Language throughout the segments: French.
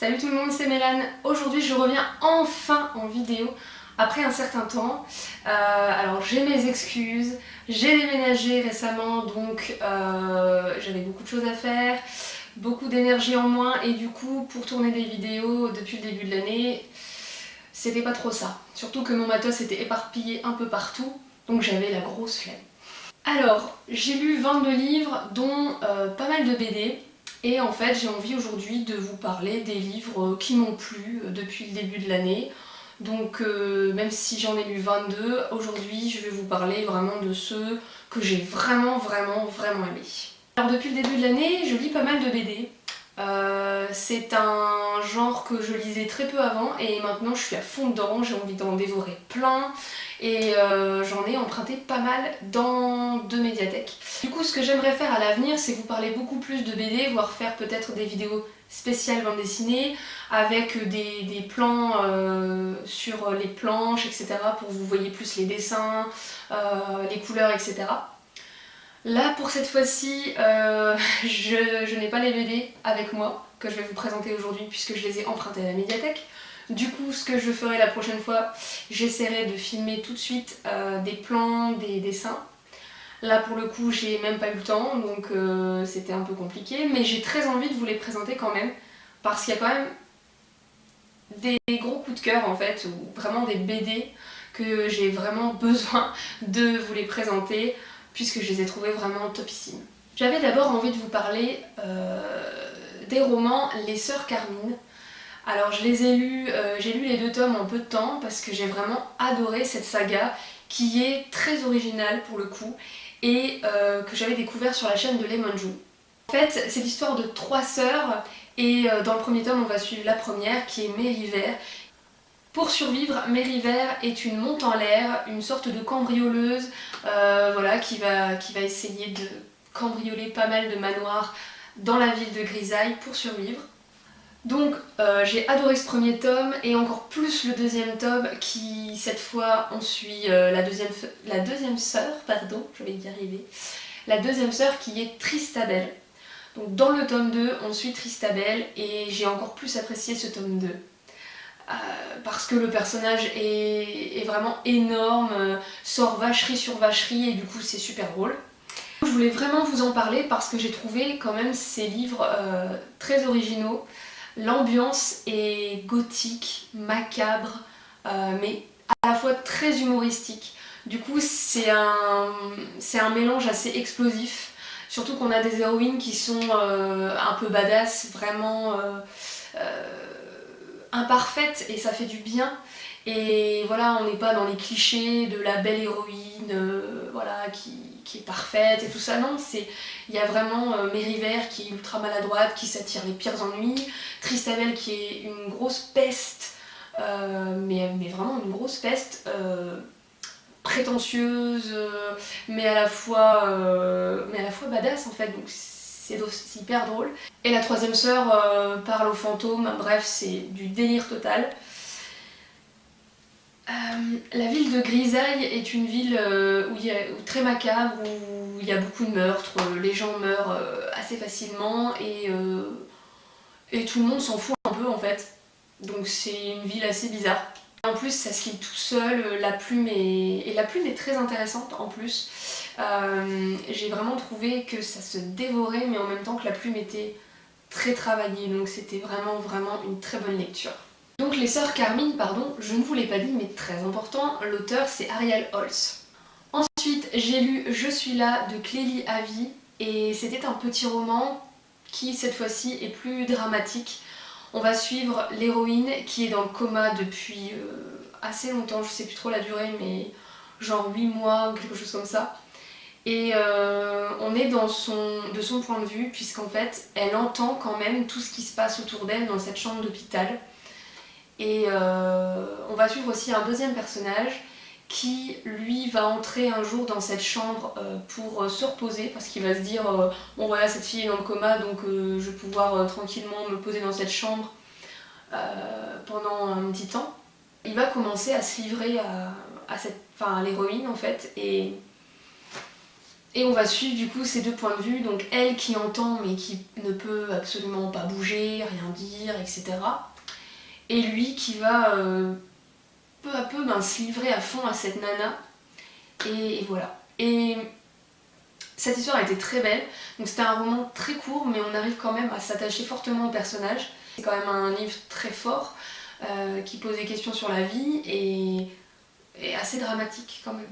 Salut tout le monde, c'est Mélane. Aujourd'hui je reviens enfin en vidéo après un certain temps. Alors j'ai mes excuses, j'ai déménagé récemment donc j'avais beaucoup de choses à faire, beaucoup d'énergie en moins et du coup pour tourner des vidéos depuis le début de l'année c'était pas trop ça. Surtout que mon matos était éparpillé un peu partout donc j'avais la grosse flemme. Alors j'ai lu 22 livres dont pas mal de BD. Et en fait, j'ai envie aujourd'hui de vous parler des livres qui m'ont plu depuis le début de l'année. Donc même si j'en ai lu 22, aujourd'hui je vais vous parler vraiment de ceux que j'ai vraiment aimés. Alors depuis le début de l'année, je lis pas mal de BD. C'est un genre que je lisais très peu avant et maintenant je suis à fond dedans, j'ai envie d'en dévorer plein et j'en ai emprunté pas mal dans deux médiathèques. Du coup ce que j'aimerais faire à l'avenir c'est vous parler beaucoup plus de BD, voire faire peut-être des vidéos spéciales bande dessinée avec des plans sur les planches etc. pour que vous voyez plus les dessins, les couleurs etc. Là pour cette fois-ci, je n'ai pas les BD avec moi que je vais vous présenter aujourd'hui puisque je les ai empruntés à la médiathèque. Du coup ce que je ferai la prochaine fois, j'essaierai de filmer tout de suite des plans, des dessins. Là pour le coup j'ai même pas eu le temps donc c'était un peu compliqué mais j'ai très envie de vous les présenter quand même parce qu'il y a quand même des gros coups de cœur en fait ou vraiment des BD que j'ai vraiment besoin de vous les présenter puisque je les ai trouvés vraiment topissimes. J'avais d'abord envie de vous parler des romans Les Sœurs Carmine. Alors je les ai lus, j'ai lu les 2 tomes en peu de temps parce que j'ai vraiment adoré cette saga qui est très originale pour le coup et que j'avais découvert sur la chaîne de Lemonju. En fait c'est l'histoire de 3 sœurs et dans le premier tome on va suivre la première qui est Mériver. Pour survivre, Mériver est une monte en l'air, une sorte de cambrioleuse voilà, qui va essayer de cambrioler pas mal de manoirs dans la ville de Grisaille pour survivre. Donc j'ai adoré ce premier tome et encore plus le deuxième tome qui cette fois on suit la deuxième sœur, pardon, je vais y arriver, la deuxième sœur qui est Tristabel. Donc dans le tome 2 on suit Tristabel et j'ai encore plus apprécié ce tome 2. Parce que le personnage est vraiment énorme, sort vacherie sur vacherie et du coup c'est super drôle. Je voulais vraiment vous en parler parce que j'ai trouvé quand même ces livres très originaux. L'ambiance est gothique, macabre, mais à la fois très humoristique. Du coup c'est un mélange assez explosif, surtout qu'on a des héroïnes qui sont un peu badass, vraiment imparfaite et ça fait du bien et voilà on n'est pas dans les clichés de la belle héroïne voilà, qui est parfaite et tout ça, non, il y a vraiment Mériver qui est ultra maladroite, qui s'attire les pires ennuis, Tristabel qui est une grosse peste mais vraiment une grosse peste prétentieuse mais à la fois badass en fait, donc c'est hyper drôle. Et la troisième sœur parle aux fantômes, bref c'est du délire total. La ville de Grisaille est une ville très macabre, où il y a beaucoup de meurtres, les gens meurent assez facilement et tout le monde s'en fout un peu en fait. Donc c'est une ville assez bizarre. En plus ça se lit tout seul, la plume est très intéressante en plus. J'ai vraiment trouvé que ça se dévorait mais en même temps que la plume était très travaillée, donc c'était vraiment une très bonne lecture. Donc Les Sœurs Carmine, pardon, je ne vous l'ai pas dit mais très important, l'auteur c'est Ariel Holz. Ensuite j'ai lu Je suis là de Clélie Havy et c'était un petit roman qui cette fois-ci est plus dramatique. On va suivre l'héroïne qui est dans le coma depuis assez longtemps, je sais plus trop la durée mais genre 8 mois ou quelque chose comme ça. Et on est de son point de vue puisqu'en fait elle entend quand même tout ce qui se passe autour d'elle dans cette chambre d'hôpital. Et on va suivre aussi un deuxième personnage qui lui va entrer un jour dans cette chambre pour se reposer parce qu'il va se dire bon voilà cette fille est dans le coma donc je vais pouvoir tranquillement me poser dans cette chambre pendant un petit temps. Il va commencer à se livrer à l'héroïne en fait et Et on va suivre du coup ces deux points de vue, donc elle qui entend mais qui ne peut absolument pas bouger, rien dire, etc. Et lui qui va peu à peu se livrer à fond à cette nana. Et voilà. Et cette histoire a été très belle, donc c'était un roman très court, mais on arrive quand même à s'attacher fortement au personnage. C'est quand même un livre très fort, qui pose des questions sur la vie et assez dramatique quand même.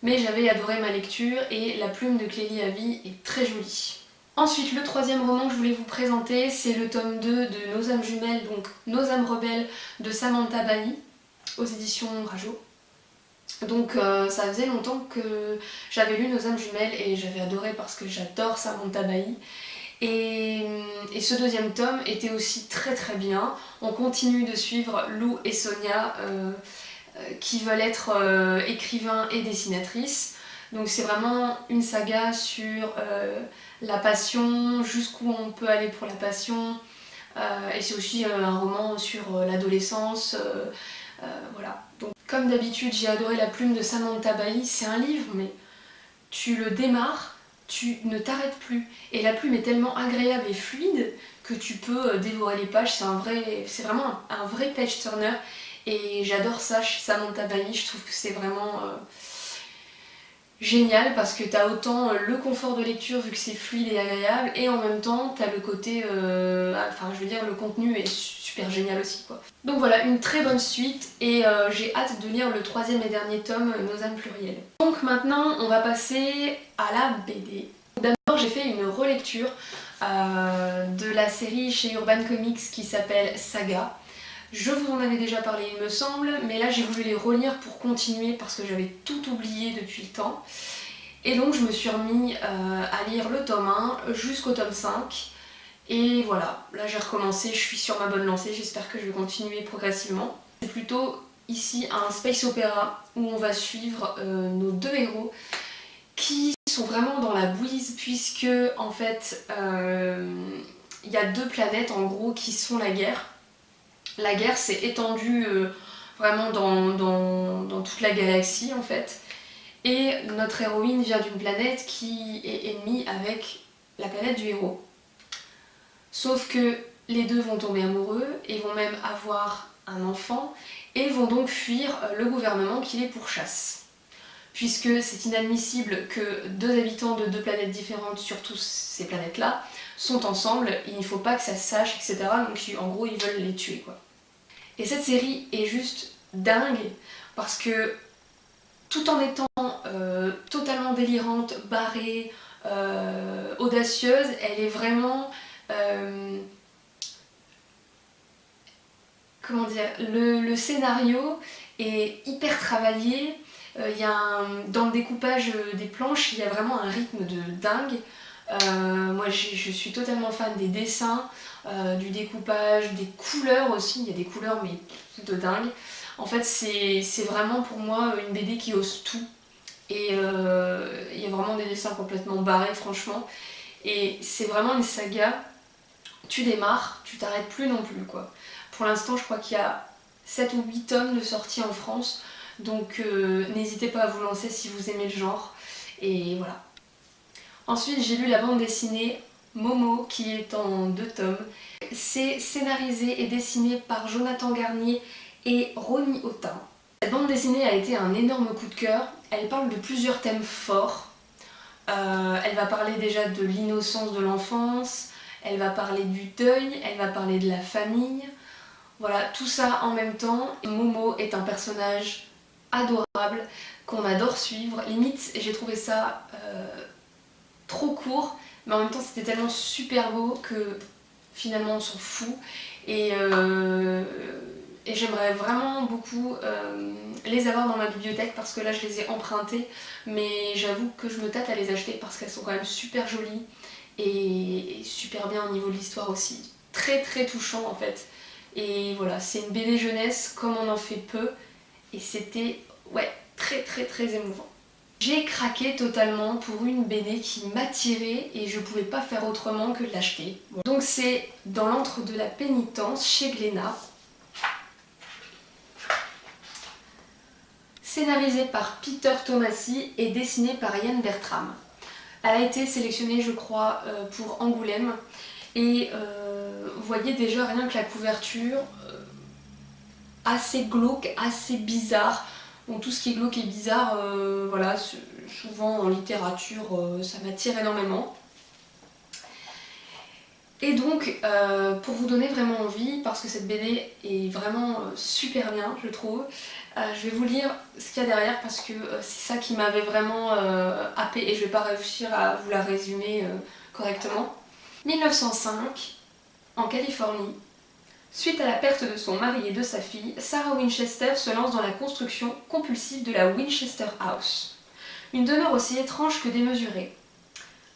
Mais j'avais adoré ma lecture et la plume de Clélie Havi est très jolie. Ensuite, le troisième roman que je voulais vous présenter, c'est le tome 2 de Nos âmes jumelles, donc Nos âmes rebelles de Samantha Bailly, aux éditions Rajo. Donc ça faisait longtemps que j'avais lu Nos âmes jumelles et j'avais adoré parce que j'adore Samantha Bailly. Et ce deuxième tome était aussi très très bien. On continue de suivre Lou et Sonia qui veulent être écrivains et dessinatrices. Donc c'est vraiment une saga sur la passion, jusqu'où on peut aller pour la passion. Et c'est aussi un roman sur l'adolescence. Voilà. Donc, comme d'habitude, j'ai adoré la plume de Samantha Bailly. C'est un livre, mais tu le démarres, tu ne t'arrêtes plus. Et la plume est tellement agréable et fluide que tu peux dévorer les pages. C'est vraiment un vrai page turner. Et j'adore ça chez Samantha Bailly. Je trouve que c'est vraiment génial parce que t'as autant le confort de lecture vu que c'est fluide et agréable, et en même temps t'as le côté, enfin je veux dire, le contenu est super génial aussi quoi. Donc voilà, une très bonne suite et j'ai hâte de lire le troisième et dernier tome, Nos âmes plurielles. Donc maintenant on va passer à la BD. D'abord j'ai fait une relecture de la série chez Urban Comics qui s'appelle Saga. Je vous en avais déjà parlé il me semble, mais là j'ai voulu les relire pour continuer parce que j'avais tout oublié depuis le temps. Et donc je me suis remis à lire le tome 1 jusqu'au tome 5. Et voilà, là j'ai recommencé, je suis sur ma bonne lancée, j'espère que je vais continuer progressivement. C'est plutôt ici un space opéra où on va suivre nos deux héros qui sont vraiment dans la bouse puisque en fait il y a deux planètes en gros qui se font la guerre. La guerre s'est étendue vraiment dans toute la galaxie en fait. Et notre héroïne vient d'une planète qui est ennemie avec la planète du héros. Sauf que les deux vont tomber amoureux et vont même avoir un enfant et vont donc fuir le gouvernement qui les pourchasse. Puisque c'est inadmissible que deux habitants de deux planètes différentes, surtout ces planètes-là, sont ensemble, il ne faut pas que ça se sache, etc. Donc en gros ils veulent les tuer quoi. Et cette série est juste dingue parce que tout en étant totalement délirante, barrée, audacieuse, elle est vraiment... comment dire, le scénario est hyper travaillé. Dans le découpage des planches, il y a vraiment un rythme de dingue. Moi je suis totalement fan des dessins, du découpage, des couleurs aussi, il y a des couleurs mais de dingue. En fait c'est vraiment pour moi une BD qui ose tout et il y a vraiment des dessins complètement barrés franchement et c'est vraiment une saga, tu démarres, tu t'arrêtes plus non plus quoi. Pour l'instant je crois qu'il y a 7 ou 8 tomes de sortie en France, donc n'hésitez pas à vous lancer si vous aimez le genre et voilà. Ensuite j'ai lu la bande dessinée Momo qui est en 2 tomes. C'est scénarisé et dessiné par Jonathan Garnier et Ronnie Autin. Cette bande dessinée a été un énorme coup de cœur. Elle parle de plusieurs thèmes forts. Elle va parler déjà de l'innocence de l'enfance, elle va parler du deuil, elle va parler de la famille. Voilà, tout ça en même temps. Momo est un personnage adorable qu'on adore suivre. Limite, j'ai trouvé ça trop court, mais en même temps c'était tellement super beau que finalement on s'en fout. Et j'aimerais vraiment beaucoup les avoir dans ma bibliothèque parce que là je les ai empruntés, mais j'avoue que je me tâte à les acheter parce qu'elles sont quand même super jolies et super bien au niveau de l'histoire aussi. Très très touchant en fait. Et voilà, c'est une BD jeunesse comme on en fait peu et c'était ouais, très très très émouvant. J'ai craqué totalement pour une BD qui m'attirait et je pouvais pas faire autrement que de l'acheter. Bon. Donc c'est Dans l'antre de la pénitence chez Glénat. scénarisée par Peter Tomasi et dessinée par Ian Bertram. Elle a été sélectionnée, je crois, pour Angoulême. Et vous voyez déjà rien que la couverture, assez glauque, assez bizarre. Bon, tout ce qui est glauque et bizarre, voilà, souvent en littérature, ça m'attire énormément. Et donc, pour vous donner vraiment envie, parce que cette BD est vraiment super bien, je trouve, je vais vous lire ce qu'il y a derrière parce que c'est ça qui m'avait vraiment happée et je vais pas réussir à vous la résumer correctement. 1905, en Californie, suite à la perte de son mari et de sa fille, Sarah Winchester se lance dans la construction compulsive de la Winchester House. Une demeure aussi étrange que démesurée.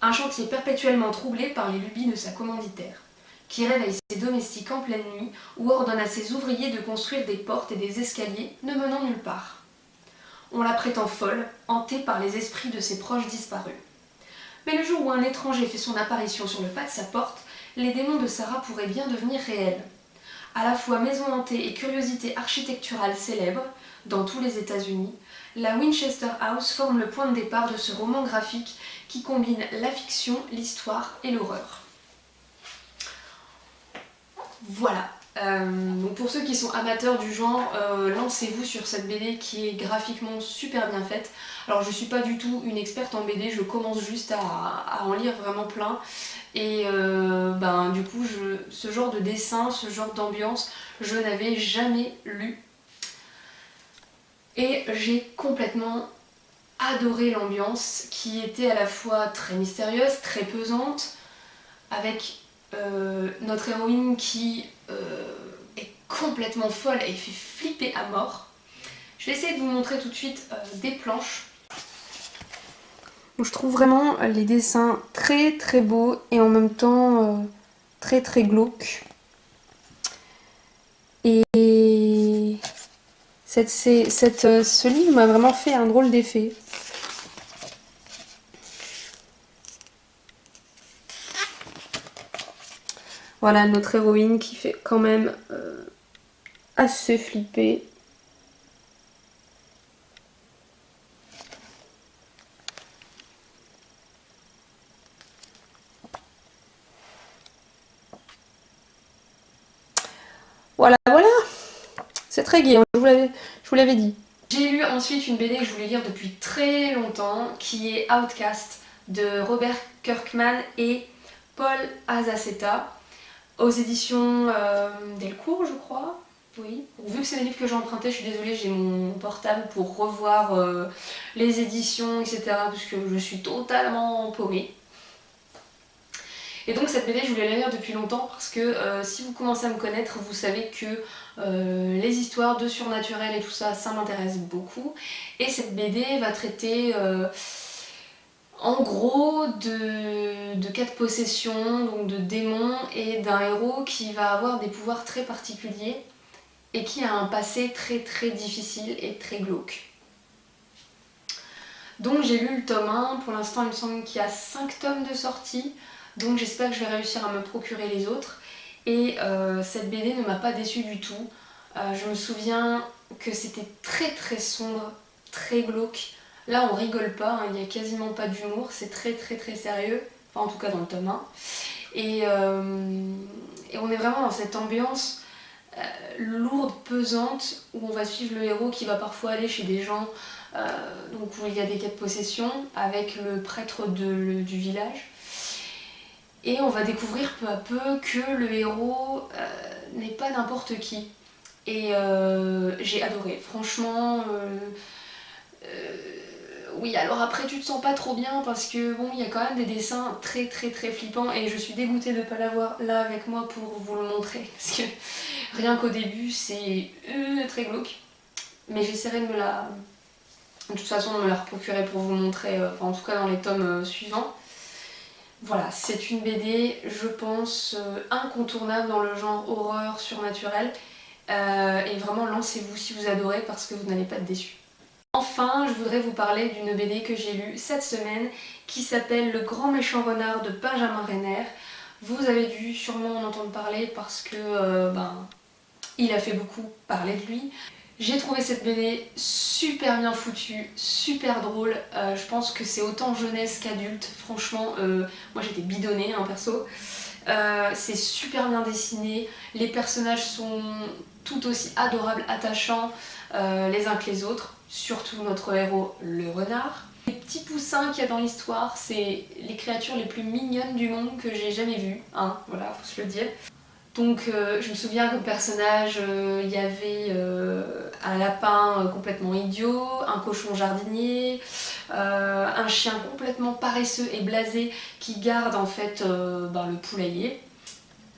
Un chantier perpétuellement troublé par les lubies de sa commanditaire, qui réveille ses domestiques en pleine nuit ou ordonne à ses ouvriers de construire des portes et des escaliers ne menant nulle part. On la prétend folle, hantée par les esprits de ses proches disparus. Mais le jour où un étranger fait son apparition sur le pas de sa porte, les démons de Sarah pourraient bien devenir réels. À la fois maison hantée et curiosité architecturale célèbre, dans tous les États-Unis, la Winchester House forme le point de départ de ce roman graphique qui combine la fiction, l'histoire et l'horreur. Voilà. Donc pour ceux qui sont amateurs du genre, lancez-vous sur cette BD qui est graphiquement super bien faite. Alors je suis pas du tout une experte en BD, je commence juste à en lire vraiment plein. Et du coup, ce genre de dessin, ce genre d'ambiance, je n'avais jamais lu. Et j'ai complètement adoré l'ambiance qui était à la fois très mystérieuse, très pesante, avec notre héroïne qui est complètement folle et fait flipper à mort. Je vais essayer de vous montrer tout de suite des planches. Je trouve vraiment les dessins très très beaux et en même temps très très glauques. Et ce livre m'a vraiment fait un drôle d'effet. Voilà notre héroïne qui fait quand même assez flipper. Voilà, voilà. C'est très gai, je vous l'avais dit. J'ai lu ensuite une BD que je voulais lire depuis très longtemps, qui est Outcast de Robert Kirkman et Paul Azaceta, aux éditions Delcourt, je crois. Oui. Vu que c'est des livres que j'ai empruntés, je suis désolée, j'ai mon portable pour revoir les éditions, etc. parce que je suis totalement paumée. Et donc cette BD, je voulais la lire depuis longtemps parce que si vous commencez à me connaître, vous savez que les histoires de surnaturel et tout ça, ça m'intéresse beaucoup. Et cette BD va traiter en gros de cas de possession, donc de démons et d'un héros qui va avoir des pouvoirs très particuliers et qui a un passé très très difficile et très glauque. Donc j'ai lu le tome 1, pour l'instant il me semble qu'il y a 5 tomes de sortie. Donc j'espère que je vais réussir à me procurer les autres. Et cette BD ne m'a pas déçue du tout. Je me souviens que c'était très très sombre, très glauque. Là on rigole pas, hein, il n'y a quasiment pas d'humour, c'est très très très sérieux. Enfin en tout cas dans le tome 1. Et on est vraiment dans cette ambiance lourde, pesante, où on va suivre le héros qui va parfois aller chez des gens donc où il y a des cas de possession avec le prêtre du village. Et on va découvrir peu à peu que le héros n'est pas n'importe qui. Et j'ai adoré, franchement. Oui, alors après tu te sens pas trop bien parce que bon, il y a quand même des dessins très très très flippants et je suis dégoûtée de ne pas l'avoir là avec moi pour vous le montrer. Parce que rien qu'au début c'est très glauque. Mais j'essaierai de de toute façon de me la procurer pour vous montrer, enfin en tout cas dans les tomes suivants. Voilà, c'est une BD, je pense, incontournable dans le genre horreur surnaturelle. Et vraiment, lancez-vous si vous adorez parce que vous n'allez pas être déçus. Enfin, je voudrais vous parler d'une BD que j'ai lue cette semaine qui s'appelle Le Grand Méchant Renard de Benjamin Renner. Vous avez dû sûrement en entendre parler parce que il a fait beaucoup parler de lui. J'ai trouvé cette BD super bien foutue, super drôle. Je pense que c'est autant jeunesse qu'adulte. Franchement, moi j'étais bidonnée, hein, perso. C'est super bien dessiné. Les personnages sont tout aussi adorables, attachants les uns que les autres. Surtout notre héros, le renard. Les petits poussins qu'il y a dans l'histoire, c'est les créatures les plus mignonnes du monde que j'ai jamais vues. Hein, voilà, faut se le dire. Donc je me souviens comme personnage, il y avait un lapin complètement idiot, un cochon jardinier, un chien complètement paresseux et blasé qui garde en fait le poulailler,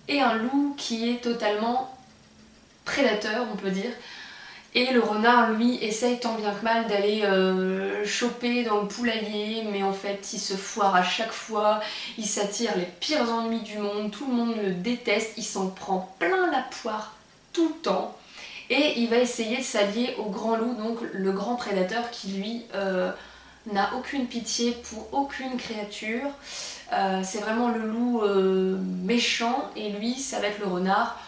et un loup qui est totalement prédateur, on peut dire. Et le renard, lui, essaye tant bien que mal d'aller choper dans le poulailler, mais en fait, il se foire à chaque fois, il s'attire les pires ennuis du monde, tout le monde le déteste, il s'en prend plein la poire tout le temps. Et il va essayer de s'allier au grand loup, donc le grand prédateur qui, lui, n'a aucune pitié pour aucune créature. C'est vraiment le loup méchant, et lui, ça va être le renard.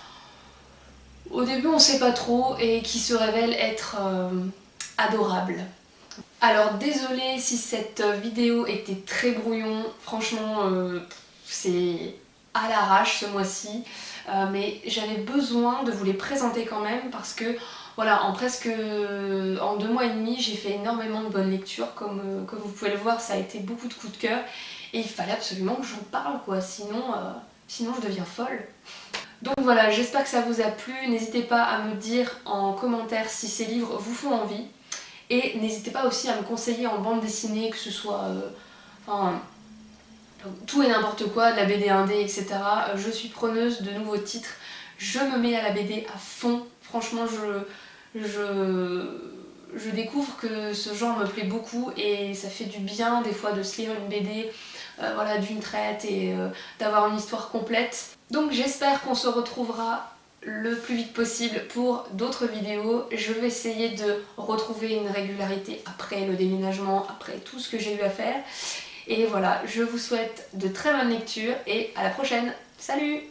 Au début on sait pas trop et qui se révèle être adorable. Alors désolée si cette vidéo était très brouillon, franchement c'est à l'arrache ce mois-ci, mais j'avais besoin de vous les présenter quand même parce que voilà, en 2 mois et demi j'ai fait énormément de bonnes lectures, comme vous pouvez le voir, ça a été beaucoup de coups de cœur et il fallait absolument que j'en parle quoi, sinon je deviens folle. Donc voilà, j'espère que ça vous a plu. N'hésitez pas à me dire en commentaire si ces livres vous font envie. Et n'hésitez pas aussi à me conseiller en bande dessinée, que ce soit tout et n'importe quoi, de la BD indé, etc. Je suis preneuse de nouveaux titres. Je me mets à la BD à fond. Franchement, je découvre que ce genre me plaît beaucoup et ça fait du bien des fois de se lire une BD voilà, d'une traite et d'avoir une histoire complète. Donc j'espère qu'on se retrouvera le plus vite possible pour d'autres vidéos. Je vais essayer de retrouver une régularité après le déménagement, après tout ce que j'ai eu à faire. Et voilà, je vous souhaite de très bonnes lectures et à la prochaine. Salut!